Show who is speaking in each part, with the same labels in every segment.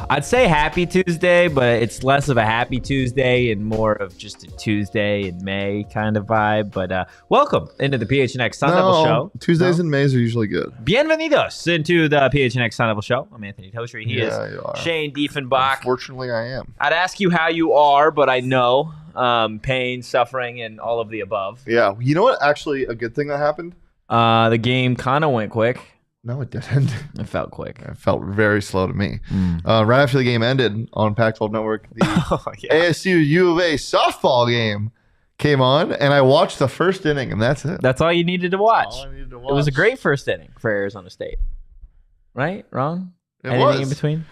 Speaker 1: I'd say happy Tuesday, but it's less of a happy Tuesday and more of just a Tuesday in May kind of vibe. But welcome into the PHNX Sun Devils show.
Speaker 2: Tuesdays in May are usually good.
Speaker 1: Bienvenidos into the PHNX Sun Devils show. I'm Anthony Toshri. He is
Speaker 2: you are.
Speaker 1: Shane Diefenbach.
Speaker 2: Unfortunately, I am.
Speaker 1: I'd ask you how you are, but I know pain, suffering, and all of the above.
Speaker 2: Yeah. You know what? Actually, a good thing that happened?
Speaker 1: The game kind of went quick.
Speaker 2: No, it didn't.
Speaker 1: It felt quick.
Speaker 2: It felt very slow to me. Right after the game ended on Pac-12 Network, the ASU U of A softball game came on, and I watched the first inning, and that's it.
Speaker 1: That's all you needed to watch.
Speaker 2: All I needed to watch.
Speaker 1: It was a great first inning for Arizona State. Right? Wrong?
Speaker 2: Anything
Speaker 1: was. In between?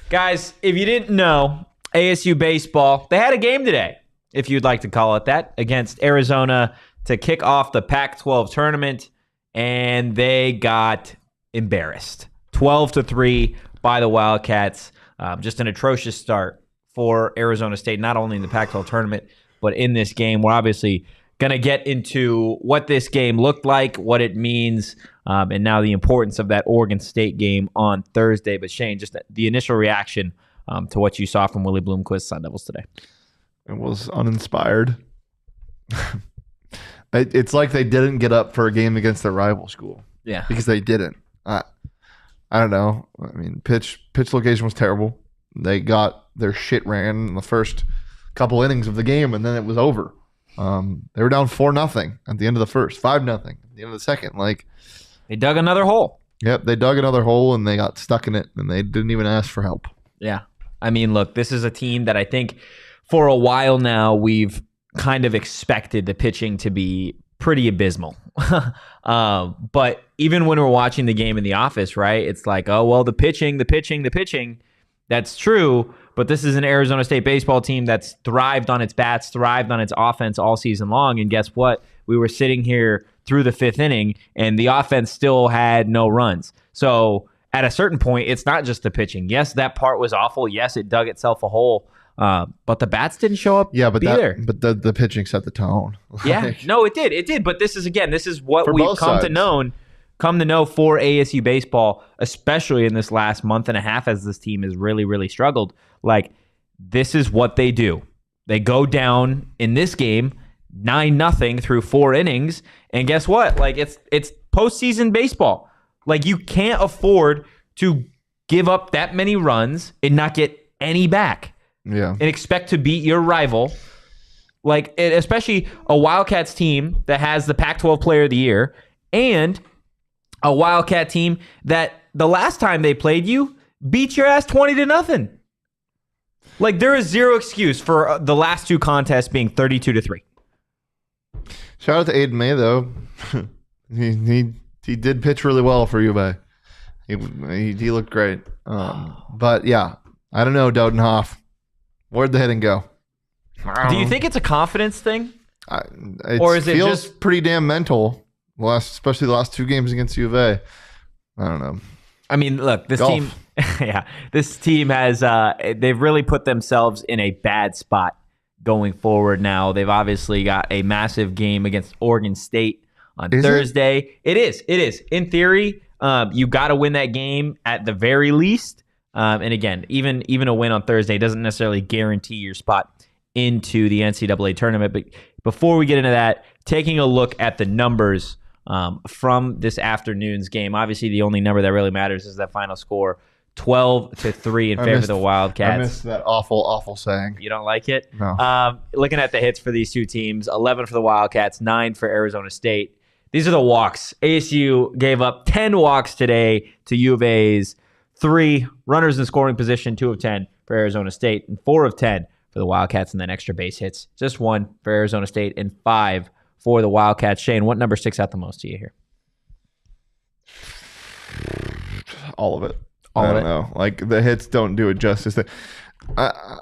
Speaker 1: Guys, if you didn't know, ASU baseball, they had a game today, if you'd like to call it that, against Arizona to kick off the Pac-12 tournament, and they got embarrassed. 12-3 by the Wildcats. Just an atrocious start for Arizona State, not only in the Pac-12 tournament, but in this game. We're obviously going to get into what this game looked like, what it means, and now the importance of that Oregon State game on Thursday. But Shane, just the initial reaction to what you saw from Willie Bloomquist Sun Devils today.
Speaker 2: It was uninspired. It's like they didn't get up for a game against their rival school.
Speaker 1: Yeah.
Speaker 2: Because they didn't. I don't know. I mean, pitch location was terrible. They got their shit ran in the first couple innings of the game, and then it was over. They were down 4-0 at the end of the first, 5-0 at the end of the second. Like,
Speaker 1: they dug another hole.
Speaker 2: Yep, they dug another hole, and they got stuck in it, and they didn't even ask for help.
Speaker 1: Yeah. I mean, look, this is a team that I think for a while now we've kind of expected the pitching to be pretty abysmal. But even when we're watching the game in the office, right, it's like, oh, well, the pitching. That's true, but this is an Arizona State baseball team that's thrived on its bats, thrived on its offense all season long. And guess what? We were sitting here through the fifth inning, and the offense still had no runs. So at a certain point, it's not just the pitching. Yes, that part was awful. Yes, it dug itself a hole. But the bats didn't show up either.
Speaker 2: But the pitching set the tone.
Speaker 1: Yeah, no, it did. But this is what we've come to know for ASU baseball, especially in this last month and a half as this team has really, really struggled. Like, this is what they do. They go down in this game 9-0 through 4 innings, and guess what? Like, it's postseason baseball. Like, you can't afford to give up that many runs and not get any back.
Speaker 2: Yeah.
Speaker 1: And expect to beat your rival, like, especially a Wildcats team that has the Pac-12 Player of the Year, and a Wildcat team that the last time they played you beat your ass 20-0. Like, there is zero excuse for the last two contests being 32-3.
Speaker 2: Shout out to Aiden May, though. he did pitch really well for U of A. He looked great. But yeah, I don't know, Dodenhoff. Where'd the hitting go?
Speaker 1: Do you think it's a confidence thing?
Speaker 2: Or is it feels just pretty damn mental, especially the last 2 games against U of A. I don't know.
Speaker 1: I mean, look, this team has they've really put themselves in a bad spot going forward now. They've obviously got a massive game against Oregon State on Thursday. It is. In theory, you got to win that game at the very least. And again, even a win on Thursday doesn't necessarily guarantee your spot into the NCAA tournament. But before we get into that, taking a look at the numbers from this afternoon's game, obviously the only number that really matters is that final score, 12-3 in favor of the Wildcats.
Speaker 2: I missed that awful saying.
Speaker 1: You don't like it?
Speaker 2: No.
Speaker 1: Looking at the hits for these two teams, 11 for the Wildcats, 9 for Arizona State. These are the walks. ASU gave up 10 walks today to U of A's 3 runners in scoring position, 2 of 10 for Arizona State, and 4 of 10 for the Wildcats, and then extra base hits. Just 1 for Arizona State and 5 for the Wildcats. Shane, what number sticks out the most to you here?
Speaker 2: All of it. I don't know. Like, the hits don't do it justice. The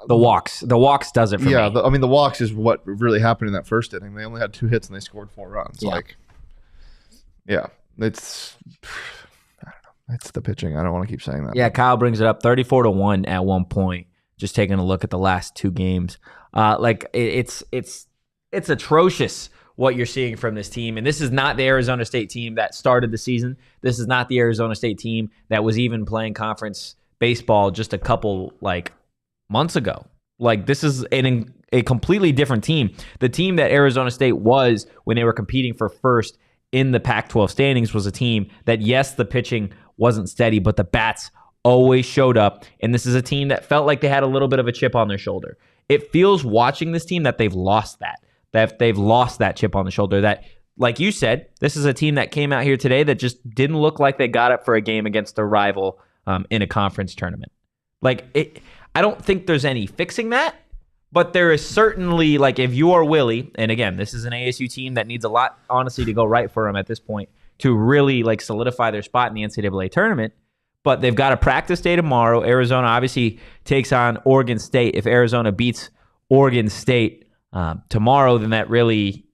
Speaker 1: walks. The walks does it for me.
Speaker 2: Yeah, the walks is what really happened in that first inning. They only had 2 hits and they scored 4 runs. Yeah. It's the pitching. I don't want to keep saying that.
Speaker 1: Yeah, Kyle brings it up 34-1 at one point. Just taking a look at the last 2 games. It's atrocious what you're seeing from this team. And this is not the Arizona State team that started the season. This is not the Arizona State team that was even playing conference baseball just a couple months ago. Like, this is a completely different team. The team that Arizona State was when they were competing for first in the Pac-12 standings was a team that, yes, the pitching wasn't steady, but the bats always showed up. And this is a team that felt like they had a little bit of a chip on their shoulder. It feels, watching this team, that they've lost that they've lost that chip on the shoulder. That, like you said, this is a team that came out here today that just didn't look like they got up for a game against a rival in a conference tournament. I don't think there's any fixing that, but there is certainly, if you are Willie, and again, this is an ASU team that needs a lot, honestly, to go right for them at this point to really solidify their spot in the NCAA tournament. But they've got a practice day tomorrow. Arizona obviously takes on Oregon State. If Arizona beats Oregon State tomorrow, then that really,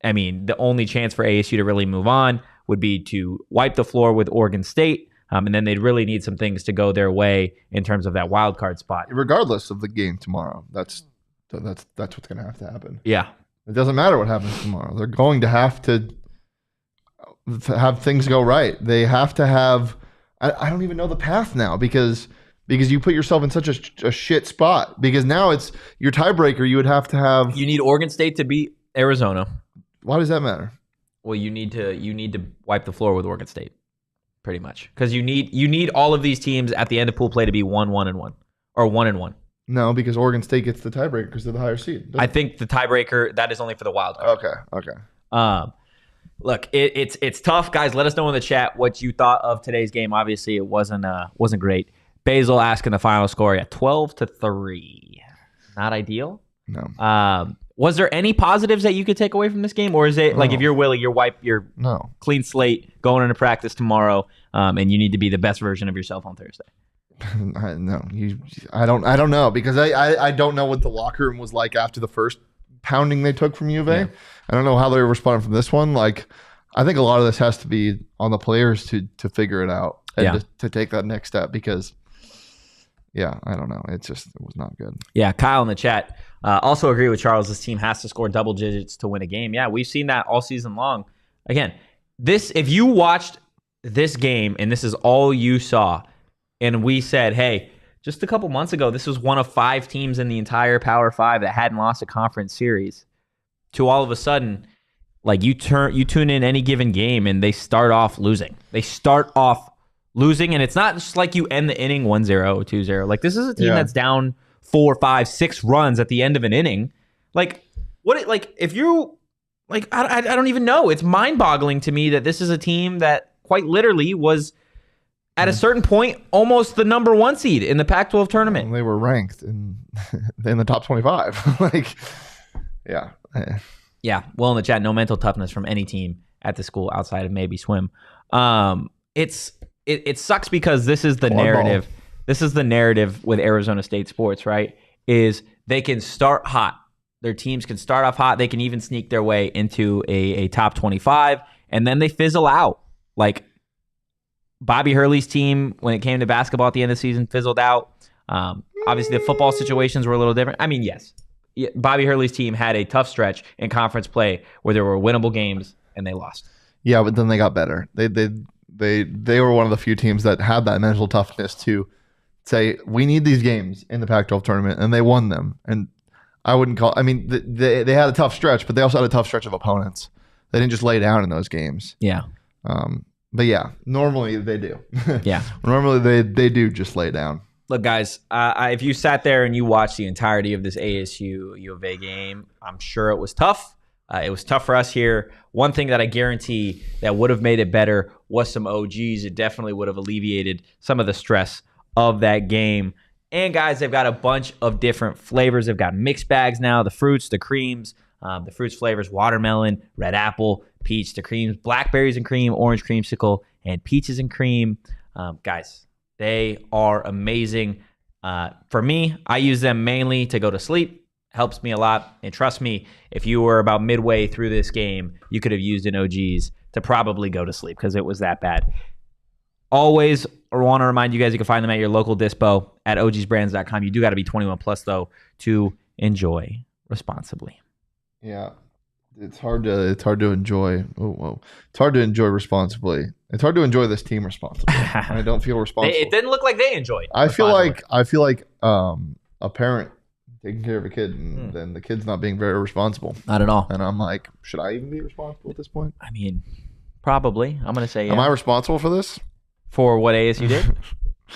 Speaker 1: the only chance for ASU to really move on would be to wipe the floor with Oregon State. And then they'd really need some things to go their way in terms of that wild card spot.
Speaker 2: Regardless of the game tomorrow, that's what's going to have to happen.
Speaker 1: Yeah.
Speaker 2: It doesn't matter what happens tomorrow. They're going to have things go right. They have to have, I don't even know the path now because you put yourself in such a shit spot, because now it's your tiebreaker. You would have to have.
Speaker 1: You need Oregon State to beat Arizona.
Speaker 2: Why does that matter?
Speaker 1: Well, you need to wipe the floor with Oregon State. Pretty much, because you need all of these teams at the end of pool play to be 1-1-1 or 1-1.
Speaker 2: No, because Oregon State gets the tiebreaker because they're the higher seed.
Speaker 1: I think the tiebreaker, that is only for the wild card.
Speaker 2: Okay.
Speaker 1: Look, it's tough, guys. Let us know in the chat what you thought of today's game. Obviously, it wasn't great. Basil asking the final score at 12-3. Not ideal.
Speaker 2: No.
Speaker 1: Was there any positives that you could take away from this game? Or is it if you're Willie, you're clean slate going into practice tomorrow, and you need to be the best version of yourself on Thursday?
Speaker 2: I don't know, because I don't know what the locker room was like after the first pounding they took from U of A. Yeah. I don't know how they responded from this one. I think a lot of this has to be on the players to figure it out and to take that next step, because I don't know. It was not good. Yeah,
Speaker 1: Kyle in the chat also agree with Charles. This team has to score double digits to win a game. Yeah, we've seen that all season long. Again, if you watched this game and this is all you saw, and we said, hey, just a couple months ago, this was one of 5 teams in the entire Power 5 that hadn't lost a conference series, to all of a sudden, you tune in any given game and they start off losing. And it's not just you end the inning 1-0, 2-0. This is a team that's down 4, 5, 6 runs at the end of an inning. If you I don't even know. It's mind-boggling to me that this is a team that quite literally was at a certain point almost the number 1 seed in the Pac-12 tournament.
Speaker 2: They were ranked in the top 25.
Speaker 1: Yeah. Well, in the chat, no mental toughness from any team at the school outside of maybe swim. It sucks because this is the narrative. This is the narrative with Arizona State sports, right? Is they can start hot. Their teams can start off hot. They can even sneak their way into a top 25, and then they fizzle out. Bobby Hurley's team, when it came to basketball at the end of the season, fizzled out. Obviously, the football situations were a little different. Yes. Bobby Hurley's team had a tough stretch in conference play where there were winnable games, and they lost.
Speaker 2: Yeah, but then they got better. They were one of the few teams that had that mental toughness to say, we need these games in the Pac-12 tournament, and they won them. And I wouldn't call, they had a tough stretch, but they also had a tough stretch of opponents. They didn't just lay down in those games.
Speaker 1: Yeah.
Speaker 2: But yeah, normally they do.
Speaker 1: Yeah.
Speaker 2: Normally they do just lay down.
Speaker 1: Look, guys, if you sat there and you watched the entirety of this ASU U of A game, I'm sure it was tough. It was tough for us here. One thing that I guarantee that would have made it better was some OGs. It definitely would have alleviated some of the stress of that game. And guys, they've got a bunch of different flavors. They've got mixed bags now, the fruits, the creams, the fruits flavors, watermelon, red apple, peach, the creams, blackberries and cream, orange creamsicle, and peaches and cream. Guys, they are amazing. For me, I use them mainly to go to sleep. Helps me a lot. And trust me, if you were about midway through this game, you could have used an OG's to probably go to sleep because it was that bad. Always want to remind you guys, you can find them at your local dispo at ogsbrands.com. You do got to be 21 plus, though, to enjoy responsibly.
Speaker 2: Yeah. It's hard to enjoy. Oh, whoa! It's hard to enjoy responsibly. It's hard to enjoy this team responsibly. I don't feel responsible.
Speaker 1: It didn't look like they enjoyed.
Speaker 2: I feel like a parent taking care of a kid and then the kid's not being very responsible.
Speaker 1: Not at all.
Speaker 2: And I'm like, should I even be responsible at this point?
Speaker 1: I mean, probably. I'm gonna say yeah.
Speaker 2: Am I responsible for this?
Speaker 1: For what ASU did?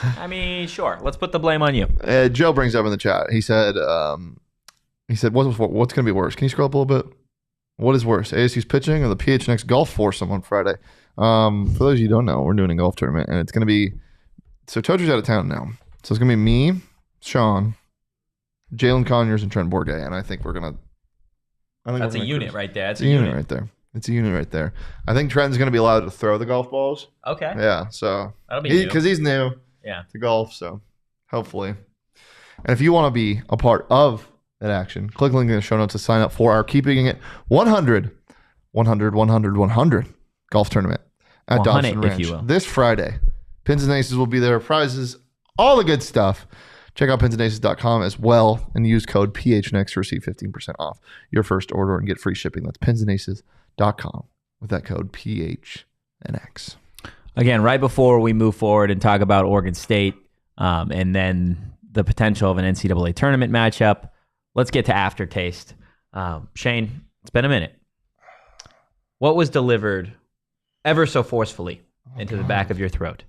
Speaker 1: I mean, sure. Let's put the blame on you.
Speaker 2: Joe brings up in the chat. He said, what's going to be worse? Can you scroll up a little bit? What is worse, ASU's pitching or the PHNX golf foursome on Friday? For those of you who don't know, we're doing a golf tournament, and it's going to be – so Toadry's out of town now. So it's going to be me, Sean, Jalen Conyers, and Trent Bourget, and I think we're going to –
Speaker 1: That's a unit right there.
Speaker 2: That's a unit right there. It's a unit right there. I think Trent's going to be allowed to throw the golf balls.
Speaker 1: Okay.
Speaker 2: Yeah, so –
Speaker 1: that'll be
Speaker 2: because he's new to golf, so hopefully. And if you want to be a part of – that action, click the link in the show notes to sign up for our Keeping It 100 golf tournament at Dawson Ranch, if you will. This Friday. Pins and Aces will be there, prizes, all the good stuff. Check out pinsandaces.com as well and use code PHNX to receive 15% off your first order and get free shipping. That's pinsandaces.com with that code PHNX.
Speaker 1: Again, right before we move forward and talk about Oregon State and then the potential of an NCAA tournament matchup, let's get to aftertaste. Shane, it's been a minute. What was delivered ever so forcefully into the back of your throat?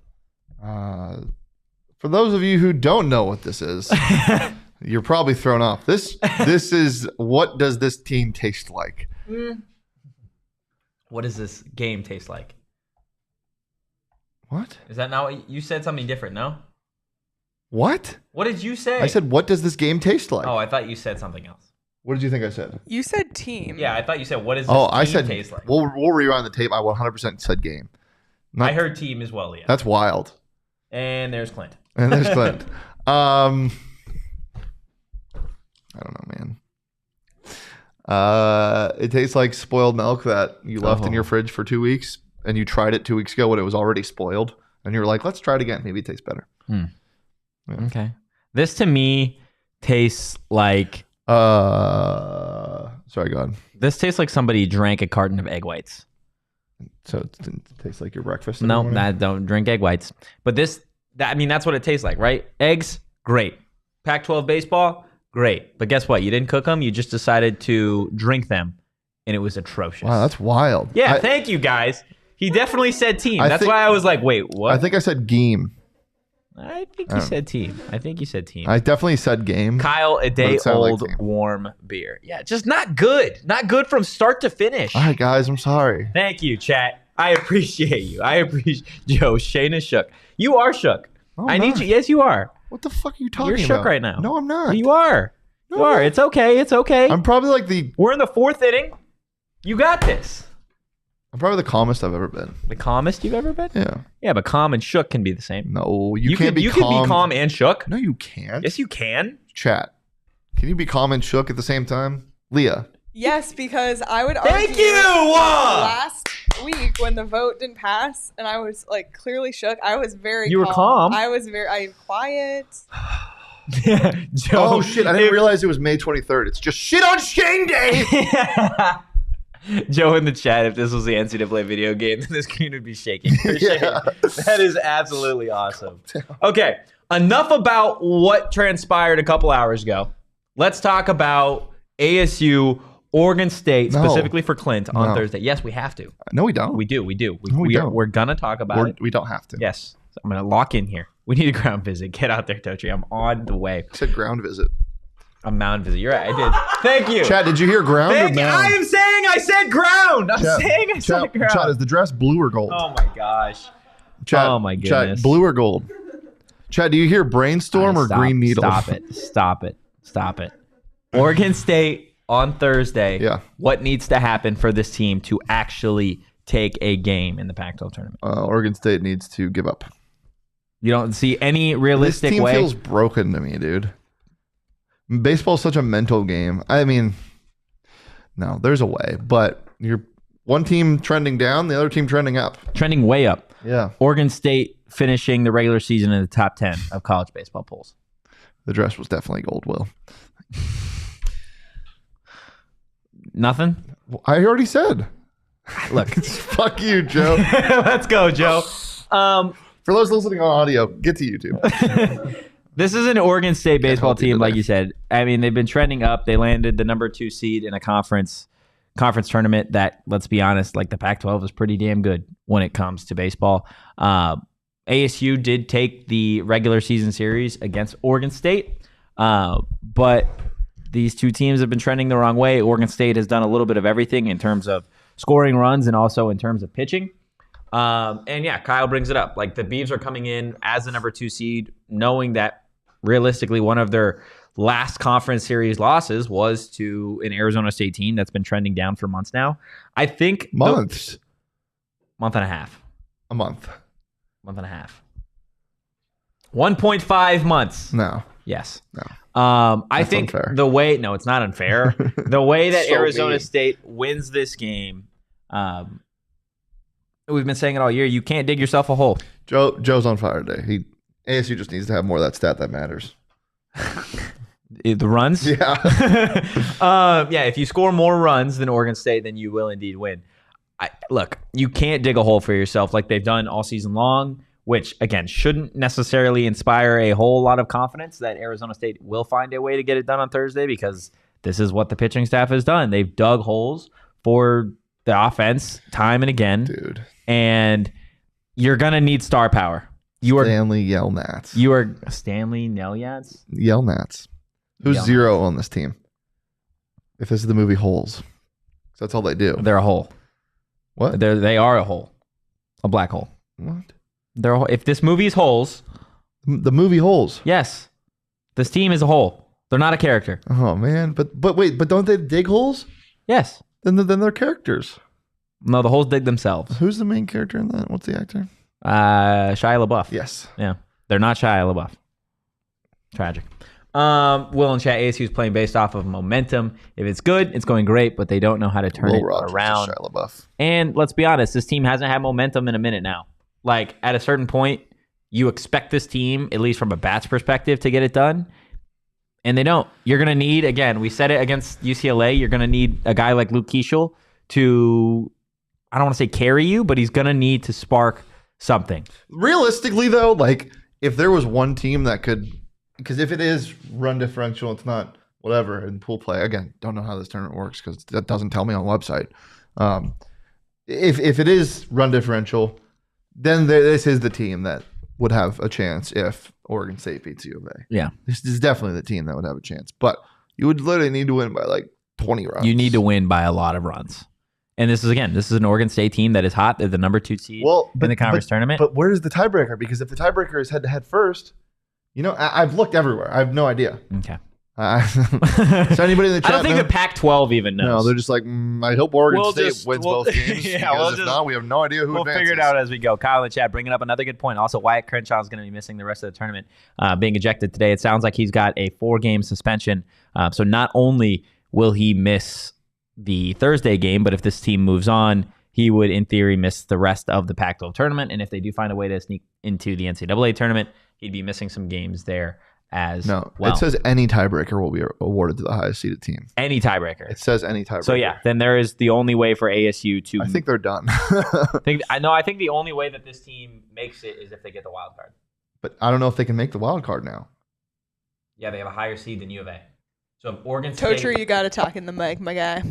Speaker 2: For those of you who don't know what this is, you're probably thrown off. This is, what does this team taste like?
Speaker 1: What does this game taste like?
Speaker 2: What?
Speaker 1: Is that not what you said? Something different, no?
Speaker 2: What?
Speaker 1: What did you say?
Speaker 2: I said, what does this game taste like?
Speaker 1: Oh, I thought you said something else.
Speaker 2: What did you think I said?
Speaker 3: You said team.
Speaker 1: Yeah, I thought you said, what does this team taste like?
Speaker 2: We'll rewind the tape. I 100% said game.
Speaker 1: I heard team as well, yeah.
Speaker 2: That's wild.
Speaker 1: And there's Clint.
Speaker 2: I don't know, man. It tastes like spoiled milk that you left in your fridge for 2 weeks, and you tried it 2 weeks ago when it was already spoiled, and you were like, let's try it again. Maybe it tastes better.
Speaker 1: Yeah. Okay. This to me tastes like...
Speaker 2: sorry, go on.
Speaker 1: This tastes like somebody drank a carton of egg whites.
Speaker 2: So it tastes like your breakfast?
Speaker 1: No, don't drink egg whites. But that's what it tastes like, right? Eggs, great. Pac-12 baseball, great. But guess what? You didn't cook them. You just decided to drink them, and it was atrocious.
Speaker 2: Wow, that's wild.
Speaker 1: Yeah, thank you, guys. He definitely said team. That's why I was like, wait, what?
Speaker 2: I think I said game.
Speaker 1: I think you said team. I definitely
Speaker 2: said game.
Speaker 1: Kyle, a day-old warm beer. Yeah, just not good. Not good from start to finish.
Speaker 2: All right, guys, I'm sorry.
Speaker 1: Thank you, chat. I appreciate you. Joe, Shane is shook. You are shook. I need you. Yes, you are.
Speaker 2: What the fuck are you talking about?
Speaker 1: You're shook right now.
Speaker 2: No, I'm not.
Speaker 1: You are. You are. It's okay. It's okay.
Speaker 2: I'm probably like
Speaker 1: We're in the fourth inning. You got this.
Speaker 2: I'm probably the calmest I've ever been.
Speaker 1: The calmest you've ever been?
Speaker 2: Yeah.
Speaker 1: Yeah, but calm and shook can be the same.
Speaker 2: No, you can't be calm.
Speaker 1: You can be calm and shook.
Speaker 2: No, you can't.
Speaker 1: Yes, you can.
Speaker 2: Chat. Can you be calm and shook at the same time? Leah.
Speaker 3: Yes, because I would argue
Speaker 1: Thank you!
Speaker 3: last week when the vote didn't pass and I was like clearly shook, I was very calm.
Speaker 1: You were calm?
Speaker 3: I was quiet.
Speaker 1: Joe,
Speaker 2: oh, shit. I didn't realize it was May 23rd. It's just shit on Shane Day.
Speaker 1: Joe in the chat, if this was the NCAA video game, then this screen would be shaking. Yeah. That is absolutely awesome. Okay, enough about what transpired a couple hours ago. Let's talk about ASU, Oregon State, specifically for Clint on Thursday. Yes, we have to.
Speaker 2: No, we don't.
Speaker 1: We do.
Speaker 2: don't.
Speaker 1: We're going to talk about it.
Speaker 2: We don't have to.
Speaker 1: Yes. So I'm going to lock in here. We need a ground visit. Get out there, Tochi. I'm on the way.
Speaker 2: I said ground visit.
Speaker 1: A mound visit. You're right. I did. Thank you.
Speaker 2: Chad, did you hear ground or mound?
Speaker 1: I am saying I said ground. I'm saying I said ground.
Speaker 2: Chad, is the dress blue or gold?
Speaker 1: Oh, my gosh.
Speaker 2: Chad,
Speaker 1: oh, my goodness.
Speaker 2: Chad, blue or gold? Chad, do you hear brainstorm or green needle?
Speaker 1: Stop it. Oregon State on Thursday.
Speaker 2: Yeah.
Speaker 1: What needs to happen for this team to actually take a game in the Pac-12 tournament?
Speaker 2: Oregon State needs to give up.
Speaker 1: You don't see any realistic way?
Speaker 2: This team feels broken to me, dude. Baseball is such a mental game. I mean, no, there's a way, but you're one team trending down, the other team trending up.
Speaker 1: Trending way up.
Speaker 2: Yeah.
Speaker 1: Oregon State finishing the regular season in the top 10 of college baseball polls.
Speaker 2: The dress was definitely gold, Will.
Speaker 1: Nothing?
Speaker 2: I already said.
Speaker 1: Look.
Speaker 2: Fuck you, Joe.
Speaker 1: Let's go, Joe.
Speaker 2: For those listening on audio, get to YouTube.
Speaker 1: This is an Oregon State baseball
Speaker 2: help you
Speaker 1: team,
Speaker 2: today.
Speaker 1: like you said. I mean, they've been trending up. They landed the number 2 seed in a conference tournament that, let's be honest, like the Pac-12 is pretty damn good when it comes to baseball. ASU did take the regular season series against Oregon State, but these two teams have been trending the wrong way. Oregon State has done a little bit of everything in terms of scoring runs and also in terms of pitching. And yeah, Kyle brings it up. Like the Beavs are coming in as the number 2 seed, knowing that realistically one of their last conference series losses was to an Arizona State team that's been trending down for months now. I think
Speaker 2: Months.
Speaker 1: Month and a half.
Speaker 2: A month.
Speaker 1: Month and a half. 1.5 months.
Speaker 2: No.
Speaker 1: Yes.
Speaker 2: No.
Speaker 1: I
Speaker 2: That's
Speaker 1: think
Speaker 2: unfair.
Speaker 1: the way, no, it's not unfair. The way that
Speaker 2: So
Speaker 1: Arizona
Speaker 2: mean.
Speaker 1: State wins this game, we've been saying it all year, you can't dig yourself a hole.
Speaker 2: Joe's on fire today. ASU just needs to have more of that stat that matters.
Speaker 1: The runs?
Speaker 2: Yeah.
Speaker 1: Yeah, if you score more runs than Oregon State, then you will indeed win. Look, you can't dig a hole for yourself like they've done all season long, which, again, shouldn't necessarily inspire a whole lot of confidence that Arizona State will find a way to get it done on Thursday, because this is what the pitching staff has done. They've dug holes for the offense time and again.
Speaker 2: Dude.
Speaker 1: And you're going to need star power.
Speaker 2: Stanley Yelnats.
Speaker 1: You are Stanley Nelyats?
Speaker 2: Yelnats. Who's
Speaker 1: Yelnats.
Speaker 2: 0 on this team? If this is the movie Holes. That's all they do.
Speaker 1: They're a hole.
Speaker 2: What?
Speaker 1: They are a hole. A black hole.
Speaker 2: What?
Speaker 1: They're a hole. If this movie is holes,
Speaker 2: The movie Holes.
Speaker 1: yes, this team is a hole. They're not a character.
Speaker 2: Oh man, but wait, but don't they dig holes?
Speaker 1: Yes.
Speaker 2: Then they're characters.
Speaker 1: No, the holes dig themselves.
Speaker 2: Who's the main character in that? What's the actor?
Speaker 1: Shia LaBeouf.
Speaker 2: Yes.
Speaker 1: Yeah. They're not Shia LaBeouf. Tragic. Will and chat, ASU is playing based off of momentum. If it's good, it's going great, but they don't know how to turn it around.
Speaker 2: Shia LaBeouf.
Speaker 1: And let's be honest, this team hasn't had momentum in a minute now. Like, at a certain point, you expect this team, at least from a bats perspective, to get it done. And they don't. You're going to need, again, we said it against UCLA, you're going to need a guy like Luke Keaschall to, I don't want to say carry you, but he's going to need to spark something.
Speaker 2: Realistically, though, like if there was one team that could, because if it is run differential, it's not whatever in pool play. Again, don't know how this tournament works because that doesn't tell me on the website. If it is run differential, then this is the team that would have a chance if Oregon State beats U of A.
Speaker 1: Yeah.
Speaker 2: This is definitely the team that would have a chance. But you would literally need to win by like 20 runs.
Speaker 1: You need to win by a lot of runs. And this is an Oregon State team that is hot. They're the number 2 seed in the conference tournament.
Speaker 2: But where's the tiebreaker? Because if the tiebreaker is head-to-head first, you know, I've looked everywhere. I have no idea.
Speaker 1: Okay.
Speaker 2: So anybody in the chat?
Speaker 1: I don't think the Pac-12 even knows.
Speaker 2: No, they're just like, I hope Oregon
Speaker 1: We'll
Speaker 2: State
Speaker 1: just-
Speaker 2: wins
Speaker 1: we'll-
Speaker 2: both games.
Speaker 1: yeah,
Speaker 2: because
Speaker 1: we'll
Speaker 2: if
Speaker 1: just-
Speaker 2: not, we have no idea who
Speaker 1: We'll
Speaker 2: advances.
Speaker 1: figure it out as we go. Kyle in chat bringing up another good point. Also, Wyatt Chrenshaw is going to be missing the rest of the tournament, being ejected today. It sounds like he's got a 4-game suspension. So not only will he miss the Thursday game, but if this team moves on, he would, in theory, miss the rest of the Pac-12 tournament. And if they do find a way to sneak into the NCAA tournament, he'd be missing some games there as
Speaker 2: No,
Speaker 1: well.
Speaker 2: it says any tiebreaker will be awarded to the highest seeded team.
Speaker 1: Any tiebreaker.
Speaker 2: It says any tiebreaker.
Speaker 1: So yeah, then there is the only way for ASU to.
Speaker 2: I think they're done.
Speaker 1: I think the only way that this team makes it is if they get the wild card.
Speaker 2: But I don't know if they can make the wild card now.
Speaker 1: Yeah, they have a higher seed than U of A. So if Oregon State.
Speaker 3: Tocher, you got to talk in the mic, my guy.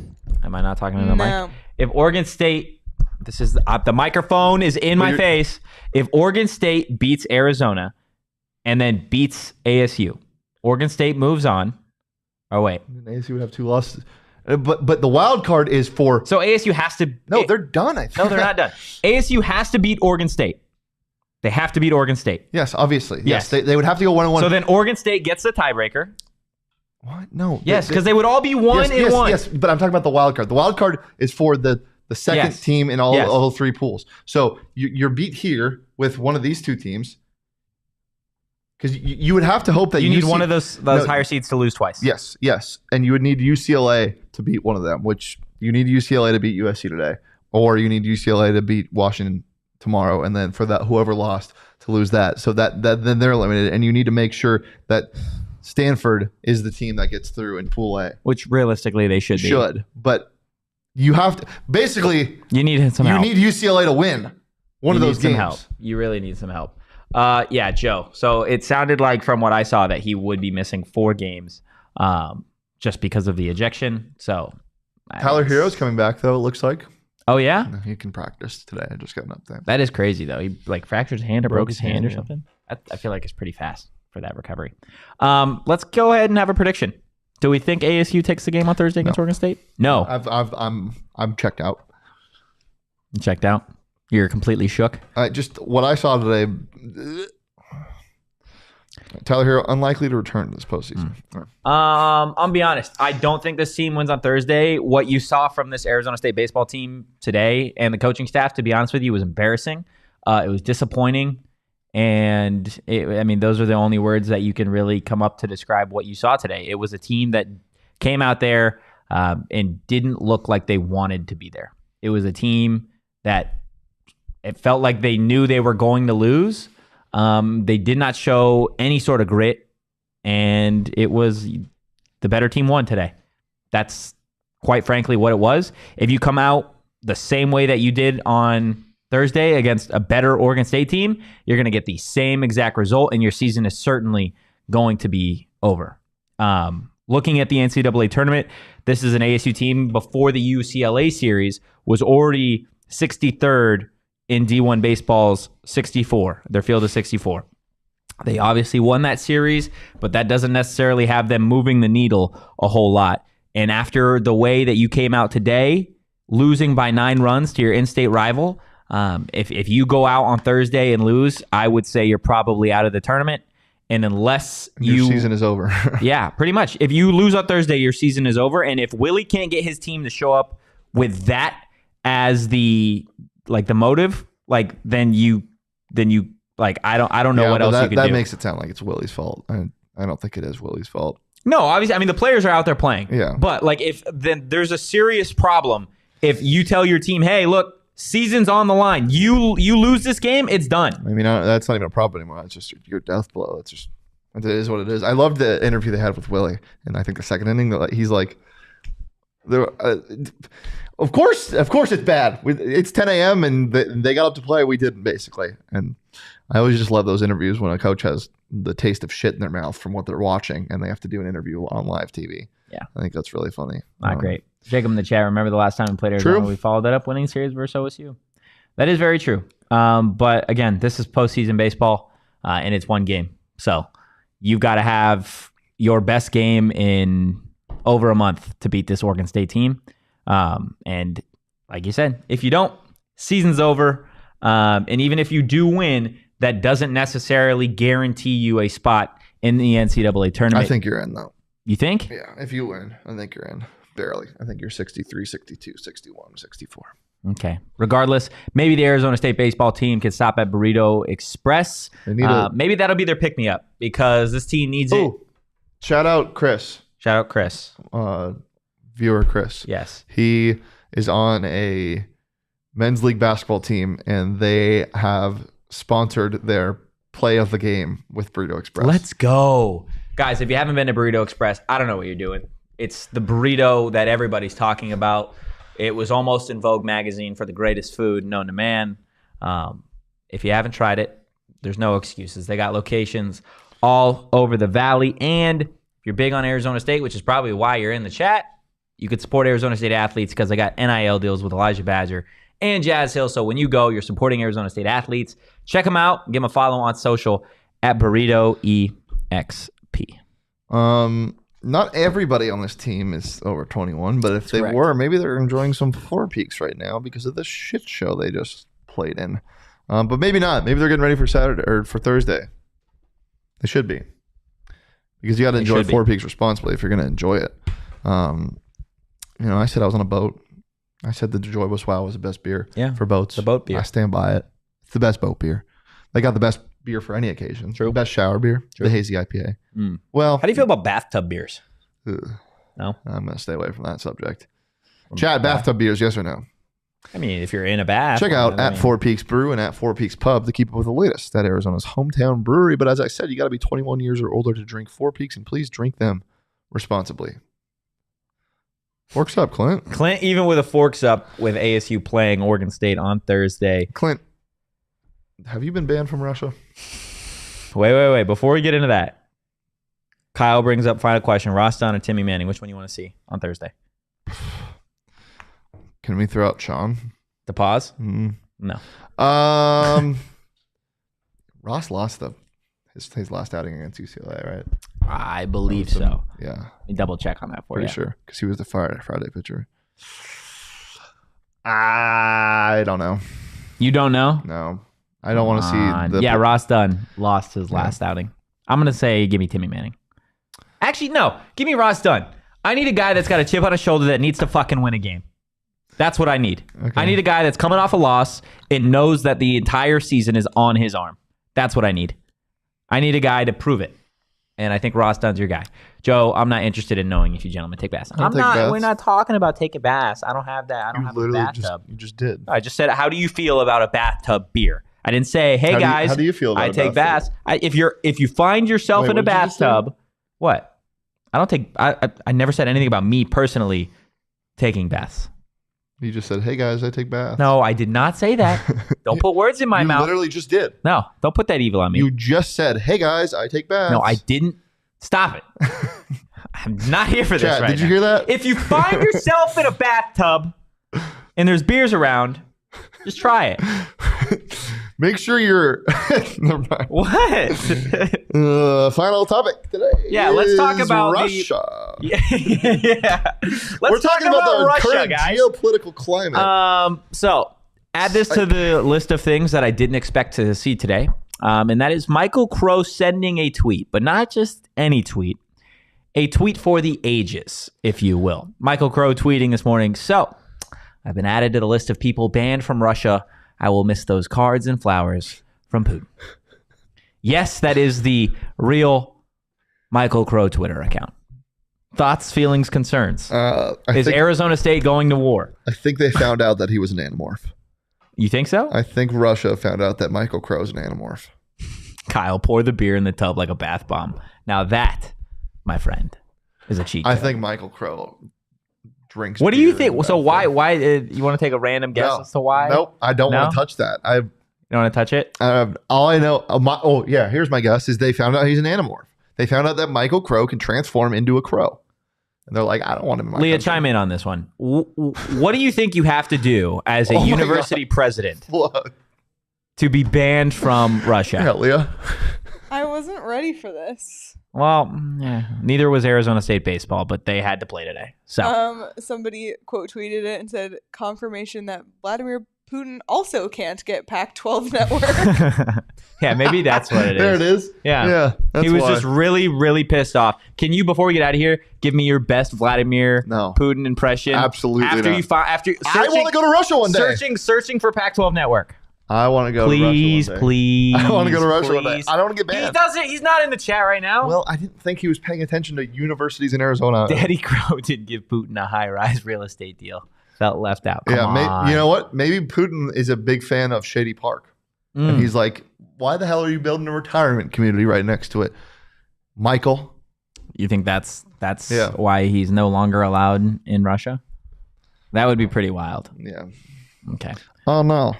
Speaker 1: Am I not talking to the
Speaker 3: No.
Speaker 1: mic? If Oregon State, this is the microphone is in my face. If Oregon State beats Arizona, and then beats ASU, Oregon State moves on. Oh wait,
Speaker 2: ASU would have 2 losses. But the wild card is for.
Speaker 1: so ASU has to.
Speaker 2: No, they're done. I think.
Speaker 1: No, they're not done. ASU has to beat Oregon State. They have to beat Oregon State.
Speaker 2: Yes, obviously.
Speaker 1: Yes.
Speaker 2: They would have to go 1-1.
Speaker 1: So then Oregon State gets the tiebreaker.
Speaker 2: What? No.
Speaker 1: Yes, because they would all be 1-1.
Speaker 2: Yes, but I'm talking about the wild card. The wild card is for the second
Speaker 1: Yes.
Speaker 2: team in all
Speaker 1: Yes.
Speaker 2: 3 pools. So you're beat here with one of these 2 teams. Because you would have to hope that
Speaker 1: You need one of those higher seeds to lose twice.
Speaker 2: Yes. And you would need UCLA to beat one of them, which you need UCLA to beat USC today. Or you need UCLA to beat Washington tomorrow. And then for that, whoever lost to lose that. So that then they're eliminated. And you need to make sure that Stanford is the team that gets through in Pool A.
Speaker 1: Which realistically they should be.
Speaker 2: But You have to basically.
Speaker 1: You need some help.
Speaker 2: You need UCLA to win one of those games.
Speaker 1: Help. You really need some help. Yeah, Joe. So it sounded like from what I saw that he would be missing 4 games, just because of the ejection. So
Speaker 2: Tyler Hero's coming back though. It looks like.
Speaker 1: Oh yeah,
Speaker 2: he can practice today. I just got an update.
Speaker 1: That is crazy though. He like fractured his hand or broke his hand or something. I feel like it's pretty fast for that recovery. Let's go ahead and have a prediction. Do we think ASU takes the game on Thursday against Oregon State? No.
Speaker 2: I'm checked out.
Speaker 1: You checked out? You're completely shook?
Speaker 2: Just what I saw today. Tyler Hero unlikely to return to this postseason.
Speaker 1: I'll be honest. I don't think this team wins on Thursday. What you saw from this Arizona State baseball team today and the coaching staff, to be honest with you, was embarrassing. It was disappointing. And those are the only words that you can really come up to describe what you saw today. It was a team that came out there and didn't look like they wanted to be there. It was a team that it felt like they knew they were going to lose. They did not show any sort of grit, and it was the better team won today. That's quite frankly what it was. If you come out the same way that you did on Thursday against a better Oregon State team, you're going to get the same exact result, and your season is certainly going to be over. Looking at the NCAA tournament, this is an ASU team before the UCLA series was already 63rd in D1 baseball's 64. Their field is 64. They obviously won that series, but that doesn't necessarily have them moving the needle a whole lot. And after the way that you came out today, losing by 9 runs to your in-state rival, if you go out on Thursday and lose, I would say you're probably out of the tournament. And unless
Speaker 2: your season is over.
Speaker 1: Yeah, pretty much. If you lose on Thursday, your season is over. And if Willie can't get his team to show up with that as the motive, then you I don't know what else you could do.
Speaker 2: That makes it sound like it's Willie's fault. I don't think it is Willie's fault.
Speaker 1: No, obviously, the players are out there playing.
Speaker 2: Yeah.
Speaker 1: But then there's a serious problem if you tell your team, hey, look, season's on the line. You lose this game, it's done.
Speaker 2: That's not even a problem anymore. It's just your death blow. It is what it is. I loved the interview they had with Willie, and I think the second inning, he's like, of course it's bad. It's 10 a.m. and they got up to play. We didn't, basically. And I always just love those interviews when a coach has the taste of shit in their mouth from what they're watching, and they have to do an interview on live TV.
Speaker 1: Yeah,
Speaker 2: I think that's really funny.
Speaker 1: Great. Jacob in the chat, remember the last time we played Arizona, we followed that up winning series versus OSU. That is very true. But again, this is postseason baseball, and it's one game. So you've got to have your best game in over a month to beat this Oregon State team. And like you said, if you don't, season's over. And even if you do win, that doesn't necessarily guarantee you a spot in the NCAA tournament.
Speaker 2: I think you're in, though.
Speaker 1: You think?
Speaker 2: Yeah, if you win, I think you're in. Barely. I think you're 63, 62, 61, 64.
Speaker 1: Okay. Regardless, maybe the Arizona State baseball team can stop at Burrito Express. Maybe that'll be their pick-me-up because this team needs it.
Speaker 2: Shout out Chris. Viewer Chris.
Speaker 1: Yes.
Speaker 2: He is on a men's league basketball team, and they have sponsored their play of the game with Burrito Express.
Speaker 1: Let's go. Guys, if you haven't been to Burrito Express, I don't know what you're doing. It's the burrito that everybody's talking about. It was almost in Vogue magazine for the greatest food known to man. If you haven't tried it, there's no excuses. They got locations all over the valley. And if you're big on Arizona State, which is probably why you're in the chat, you could support Arizona State athletes because they got NIL deals with Elijah Badger and Jazz Hill. So when you go, you're supporting Arizona State athletes. Check them out. Give them a follow on social at Burrito EXP.
Speaker 2: Not everybody on this team is over 21, but if they were, maybe they're enjoying some Four Peaks right now because of the shit show they just played in. But maybe not. Maybe they're getting ready for Saturday or for Thursday. They should be. Because you got to enjoy Four Peaks responsibly if you're going to enjoy it. I said I was on a boat. I said the Joyous Wow was the best beer for boats.
Speaker 1: The boat beer.
Speaker 2: I stand by it. It's the best boat beer. They got the best beer for any occasion.
Speaker 1: True.
Speaker 2: Best shower beer. True. The hazy IPA. Well,
Speaker 1: how do you feel about bathtub beers? No?
Speaker 2: I'm going to stay away from that subject. Chad, bathtub beers, yes or no?
Speaker 1: If you're in a bath.
Speaker 2: Check out at Four Peaks Brew and at Four Peaks Pub to keep up with the latest at Arizona's hometown brewery. But as I said, you got to be 21 years or older to drink Four Peaks, and please drink them responsibly. Forks up, Clint.
Speaker 1: Clint, even with a forks up with ASU playing Oregon State on Thursday.
Speaker 2: Clint, have you been banned from Russia?
Speaker 1: Wait. Before we get into that, Kyle brings up final question. Ross Dunn or Timmy Manning? Which one you want to see on Thursday?
Speaker 2: Can we throw out Sean?
Speaker 1: The pause?
Speaker 2: Mm.
Speaker 1: No.
Speaker 2: Ross lost his last outing against UCLA, right?
Speaker 1: I believe so.
Speaker 2: Yeah.
Speaker 1: Let me double check on that for
Speaker 2: Pretty
Speaker 1: you.
Speaker 2: sure. Because he was the Friday pitcher. I don't know.
Speaker 1: You don't know?
Speaker 2: No. I don't want to see
Speaker 1: Yeah, Ross Dunn lost his last outing. I'm going to say give me Timmy Manning. Actually, no. Give me Ross Dunn. I need a guy that's got a chip on his shoulder that needs to fucking win a game. That's what I need.
Speaker 2: Okay.
Speaker 1: I need a guy that's coming off a loss and knows that the entire season is on his arm. That's what I need. I need a guy to prove it. And I think Ross Dunn's your guy. Joe, I'm not interested in knowing if you gentlemen take baths. We're not talking about taking baths. I don't have that. I don't have a bathtub.
Speaker 2: You just did.
Speaker 1: I just said, how do you feel about a bathtub beer? I didn't say, hey guys,
Speaker 2: how do you feel about
Speaker 1: I take baths. If you find yourself in a bathtub, what? I don't take. I never said anything about me personally taking baths.
Speaker 2: You just said, hey guys, I take baths.
Speaker 1: No, I did not say that. Don't put words in my mouth.
Speaker 2: You literally just did.
Speaker 1: No, don't put that evil on me.
Speaker 2: You just said, hey guys, I take baths.
Speaker 1: No, I didn't. Stop it. I'm not here for this
Speaker 2: Chat,
Speaker 1: right now.
Speaker 2: Did you hear that?
Speaker 1: If you find yourself in a bathtub and there's beers around, just try it.
Speaker 2: Make sure you're... Never mind.
Speaker 1: What?
Speaker 2: Final topic today.
Speaker 1: Yeah, let's talk about
Speaker 2: Russia.
Speaker 1: Yeah.
Speaker 2: We're talking about the
Speaker 1: Russia,
Speaker 2: current
Speaker 1: guys.
Speaker 2: geopolitical climate.
Speaker 1: So add this to the list of things that I didn't expect to see today. And that is Michael Crow sending a tweet, but not just any tweet, a tweet for the ages, if you will. Michael Crow tweeting this morning. So I've been added to the list of people banned from Russia. I will miss those cards and flowers from Putin. Yes, that is the real Michael Crow Twitter account. Thoughts, feelings, concerns? Is Arizona State going to war?
Speaker 2: I think they found out that he was an anamorph.
Speaker 1: You think so?
Speaker 2: I think Russia found out that Michael Crow is an anamorph.
Speaker 1: Kyle, pour the beer in the tub like a bath bomb. Now that, my friend, is a cheat code.
Speaker 2: I think Michael Crow drinks.
Speaker 1: What do you think? So why you want to take a random guess as to why?
Speaker 2: Nope, I don't want to touch that.
Speaker 1: You don't want to touch it?
Speaker 2: All I know, here's my guess, is they found out he's an anamorph. They found out that Michael Crow can transform into a crow. And they're like, I don't want him in my
Speaker 1: Leah,
Speaker 2: country.
Speaker 1: chime in on this one. What do you think you have to do as a university president to be banned from Russia?
Speaker 2: Yeah, Leah.
Speaker 3: I wasn't ready for this.
Speaker 1: Well, neither was Arizona State baseball, but they had to play today. So
Speaker 3: somebody quote tweeted it and said, confirmation that Vladimir Putin also can't get Pac-12 network.
Speaker 1: Yeah, maybe that's what it is.
Speaker 2: There it is.
Speaker 1: Yeah.
Speaker 2: That's
Speaker 1: he was
Speaker 2: why.
Speaker 1: just really, really pissed off. Can you, before we get out of here, give me your best Vladimir Putin impression?
Speaker 2: Absolutely
Speaker 1: after
Speaker 2: not.
Speaker 1: After searching,
Speaker 2: I want to go to Russia one day.
Speaker 1: Searching for Pac-12 network.
Speaker 2: I want to go to Russia one day.
Speaker 1: Please.
Speaker 2: I want to go to Russia one day. I don't want to get banned.
Speaker 1: He's not in the chat right now.
Speaker 2: Well, I didn't think he was paying attention to universities in Arizona.
Speaker 1: Daddy Crow did give Putin a high-rise real estate deal. Felt left out. Come on.
Speaker 2: You know what? Maybe Putin is a big fan of Shady Park. And he's like, why the hell are you building a retirement community right next to it? Michael.
Speaker 1: You think that's why he's no longer allowed in Russia? That would be pretty wild.
Speaker 2: Yeah.
Speaker 1: Okay.
Speaker 2: Oh, no.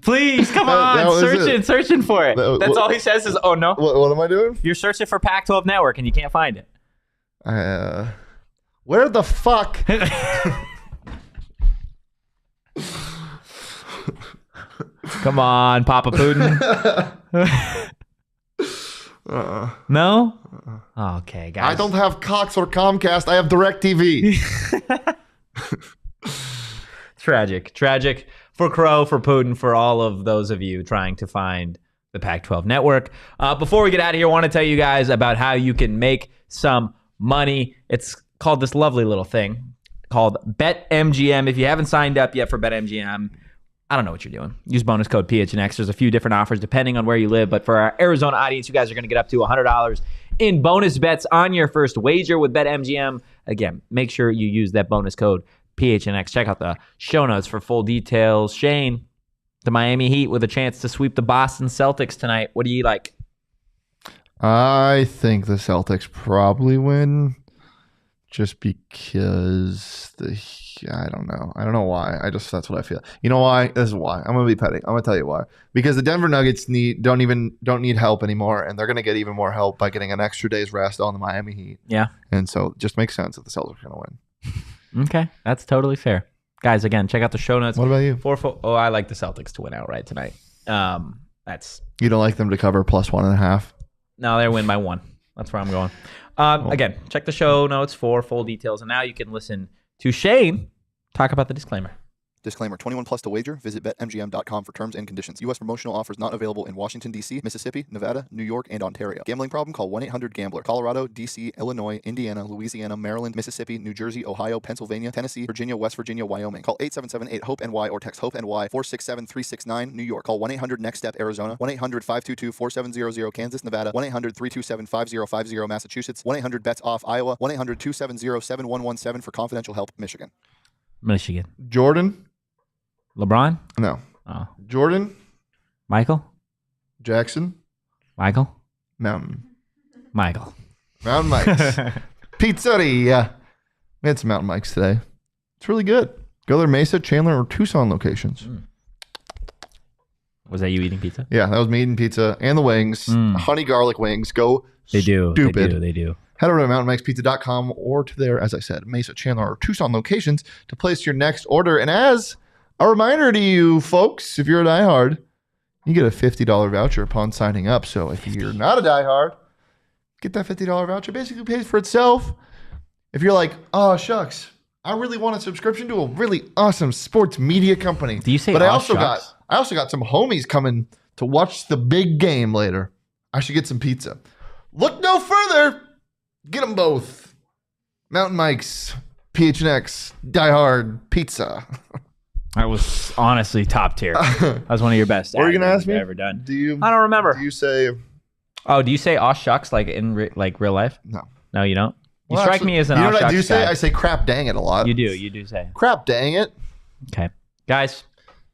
Speaker 1: Please, come on. Searching for it. That's all he says is, oh, no.
Speaker 2: What am I doing?
Speaker 1: You're searching for Pac-12 network and you can't find it.
Speaker 2: Where the fuck?
Speaker 1: Come on, Papa Putin. No? Okay, guys.
Speaker 2: I don't have Cox or Comcast. I have DirecTV.
Speaker 1: Tragic for Crow, for Putin, for all of those of you trying to find the Pac-12 network. Before we get out of here, I want to tell you guys about how you can make some money. It's called this lovely little thing called BetMGM. If you haven't signed up yet for BetMGM, I don't know what you're doing. Use bonus code PHNX. There's a few different offers depending on where you live, but for our Arizona audience, you guys are going to get up to $100 in bonus bets on your first wager with BetMGM. Again, make sure you use that bonus code PHNX. Check out the show notes for full details. Shane, the Miami Heat with a chance to sweep the Boston Celtics tonight. What do you like?
Speaker 2: I think the Celtics probably win. just because I don't know. I don't know why. That's what I feel. You know why? This is why. I'm gonna be petty. I'm gonna tell you why. Because the Denver Nuggets don't need help anymore, and they're gonna get even more help by getting an extra day's rest on the Miami Heat.
Speaker 1: Yeah.
Speaker 2: And so it just makes sense that the Celtics are gonna win.
Speaker 1: Okay, that's totally fair. Guys, again, check out the show notes.
Speaker 2: What about you?
Speaker 1: I like the Celtics to win outright tonight.
Speaker 2: You don't like them to cover +1.5?
Speaker 1: No, they win by 1. That's where I'm going. Again, check the show notes for full details. And now you can listen to Shane talk about the disclaimer.
Speaker 4: Disclaimer, 21 plus to wager. Visit BetMGM.com for terms and conditions. U.S. promotional offers not available in Washington, D.C., Mississippi, Nevada, New York, and Ontario. Gambling problem? Call 1-800-GAMBLER. Colorado, D.C., Illinois, Indiana, Louisiana, Maryland, Mississippi, New Jersey, Ohio, Pennsylvania, Tennessee, Virginia, West Virginia, Wyoming. Call 877-8-HOPE-NY or text HOPE-NY 467-369, New York. Call 1-800-NEXT-STEP, Arizona. 1-800-522-4700, Kansas, Nevada. 1-800-327-5050, Massachusetts. 1-800-BETS-OFF, Iowa. 1-800-270-7117 for confidential help, Michigan.
Speaker 2: Jordan?
Speaker 1: LeBron?
Speaker 2: No.
Speaker 1: Oh.
Speaker 2: Jordan?
Speaker 1: Michael?
Speaker 2: Jackson?
Speaker 1: Michael?
Speaker 2: Mountain
Speaker 1: Mike's.
Speaker 2: Pizzeria. We had some Mountain Mike's today. It's really good. Go to their Mesa, Chandler, or Tucson locations.
Speaker 1: Was that you eating pizza?
Speaker 2: Yeah, that was me eating pizza and the wings. Honey garlic wings. Go stupid.
Speaker 1: They do.
Speaker 2: Head over to mountainmikespizza.com or to their, as I said, Mesa, Chandler, or Tucson locations to place your next order. And as a reminder to you folks, if you're a diehard, you get a $50 voucher upon signing up. So if you're not a diehard, get that $50 voucher. Basically pays for itself. If you're like, oh, shucks, I really want a subscription to a really awesome sports media company.
Speaker 1: Do you say
Speaker 2: But I also
Speaker 1: shucks?
Speaker 2: got some homies coming to watch the big game later. I should get some pizza. Look no further. Get them both. Mountain Mike's, PHNX, Die Hard, Pizza.
Speaker 1: That was honestly top tier. That was one of your best.
Speaker 2: What are you gonna ask me?
Speaker 1: Ever done?
Speaker 2: I
Speaker 1: don't remember.
Speaker 2: Do you say?
Speaker 1: Oh, do you say "aw shucks" like in real life?
Speaker 2: No,
Speaker 1: you don't. You
Speaker 2: well,
Speaker 1: strike
Speaker 2: actually,
Speaker 1: me as an
Speaker 2: you know
Speaker 1: "aw
Speaker 2: what I
Speaker 1: shucks"
Speaker 2: do say?
Speaker 1: guy.
Speaker 2: I say crap dang it a lot.
Speaker 1: You do say.
Speaker 2: Crap dang it.
Speaker 1: Okay, guys,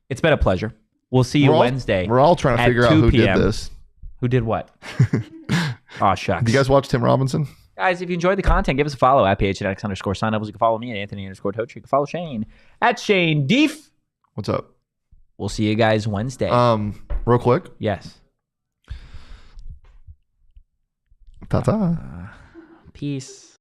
Speaker 1: it's been a pleasure. We'll see you Wednesday.
Speaker 2: We're all trying to figure out who did this.
Speaker 1: Who did what? Aw shucks.
Speaker 2: Do you guys watch Tim Robinson?
Speaker 1: Guys, if you enjoyed the content, give us a follow at PHNX Sun Devils. You can follow me at Anthony_Toach. You can follow Shane at Shane Deef.
Speaker 2: What's up?
Speaker 1: We'll see you guys Wednesday.
Speaker 2: Real quick.
Speaker 1: Yes.
Speaker 2: Ta-ta.
Speaker 1: Peace.